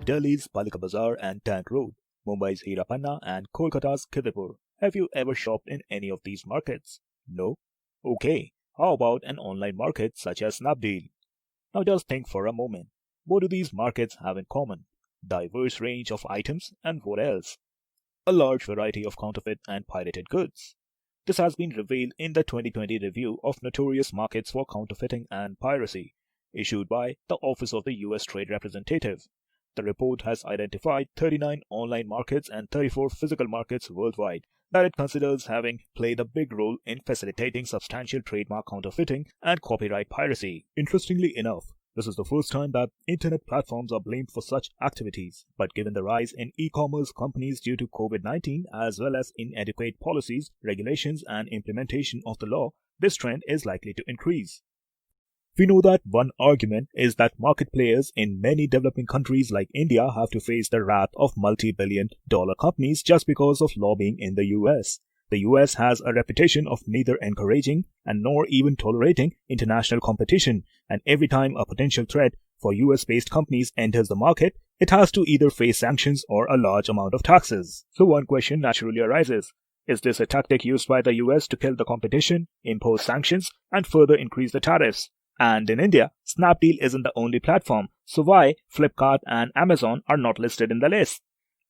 Delhi's Palika Bazaar and Tank Road, Mumbai's Hirapanna and Kolkata's Khidipur. Have you ever shopped in any of these markets? No? Okay, how about an online market such as Snapdeal? Now just think for a moment. What do these markets have in common? Diverse range of items and what else? A large variety of counterfeit and pirated goods. This has been revealed in the 2020 review of Notorious Markets for Counterfeiting and Piracy, issued by the Office of the U.S. Trade Representative. The report has identified 39 online markets and 34 physical markets worldwide that it considers having played a big role in facilitating substantial trademark counterfeiting and copyright piracy. Interestingly enough, this is the first time that internet platforms are blamed for such activities. But given the rise in e-commerce companies due to COVID-19 as well as inadequate policies, regulations and implementation of the law, this trend is likely to increase. We know that one argument is that market players in many developing countries like India have to face the wrath of multi-billion-dollar companies just because of lobbying in the US. The US has a reputation of neither encouraging and nor even tolerating international competition, and every time a potential threat for US-based companies enters the market, it has to either face sanctions or a large amount of taxes. So one question naturally arises. Is this a tactic used by the US to kill the competition, impose sanctions, and further increase the tariffs? And in India, Snapdeal isn't the only platform, so why Flipkart and Amazon are not listed in the list?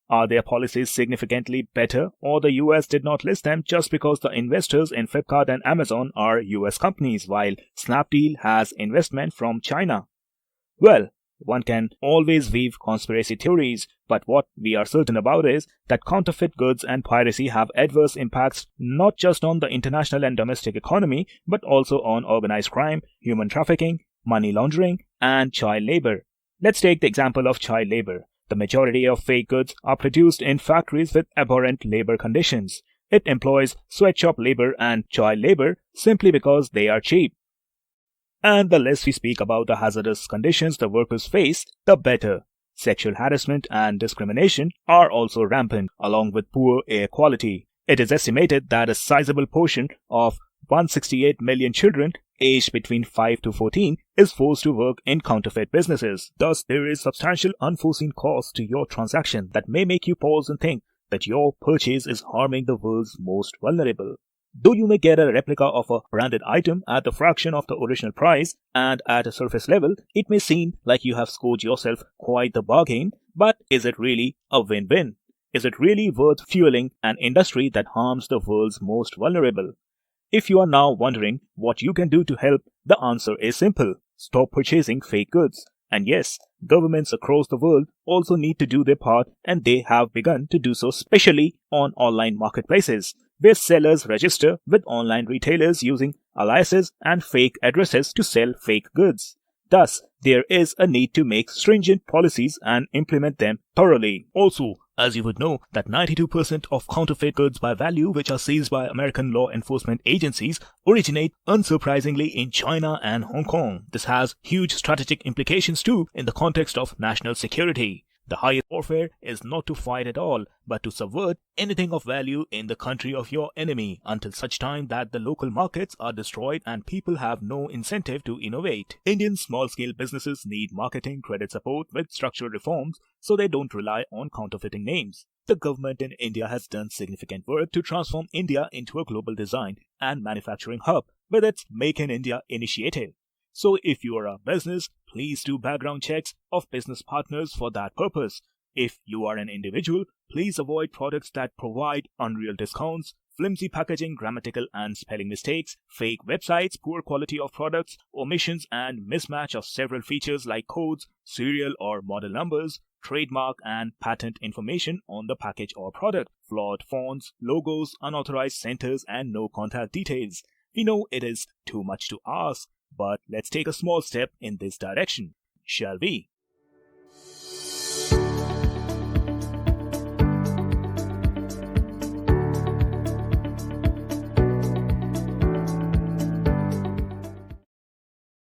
Are their policies significantly better, or the US did not list them just because the investors in Flipkart and Amazon are US companies, while Snapdeal has investment from China? Well, one can always weave conspiracy theories, but what we are certain about is that counterfeit goods and piracy have adverse impacts not just on the international and domestic economy, but also on organized crime, human trafficking, money laundering, and child labor. Let's take the example of child labor. The majority of fake goods are produced in factories with abhorrent labor conditions. It employs sweatshop labor and child labor simply because they are cheap. And the less we speak about the hazardous conditions the workers face, the better. Sexual harassment and discrimination are also rampant, along with poor air quality. It is estimated that a sizable portion of 168 million children aged between 5 to 14 is forced to work in counterfeit businesses. Thus, there is substantial unforeseen cost to your transaction that may make you pause and think that your purchase is harming the world's most vulnerable. Though you may get a replica of a branded item at the fraction of the original price, and at a surface level, it may seem like you have scored yourself quite the bargain, but is it really a win-win? Is it really worth fueling an industry that harms the world's most vulnerable? If you are now wondering what you can do to help, the answer is simple. Stop purchasing fake goods. And yes, governments across the world also need to do their part, and they have begun to do so, especially on online marketplaces, where sellers register with online retailers using aliases and fake addresses to sell fake goods. Thus, there is a need to make stringent policies and implement them thoroughly. Also, as you would know, that 92% of counterfeit goods by value which are seized by American law enforcement agencies originate unsurprisingly in China and Hong Kong. This has huge strategic implications too in the context of national security. The highest warfare is not to fight at all, but to subvert anything of value in the country of your enemy until such time that the local markets are destroyed and people have no incentive to innovate. Indian small-scale businesses need marketing credit support with structural reforms so they don't rely on counterfeiting names. The government in India has done significant work to transform India into a global design and manufacturing hub with its Make in India initiative. So if you are a business, please do background checks of business partners for that purpose. If you are an individual, please avoid products that provide unreal discounts, flimsy packaging, grammatical and spelling mistakes, fake websites, poor quality of products, omissions and mismatch of several features like codes, serial or model numbers, trademark and patent information on the package or product, flawed fonts, logos, unauthorized centers and no contact details. We know it is too much to ask, but let's take a small step in this direction, shall we?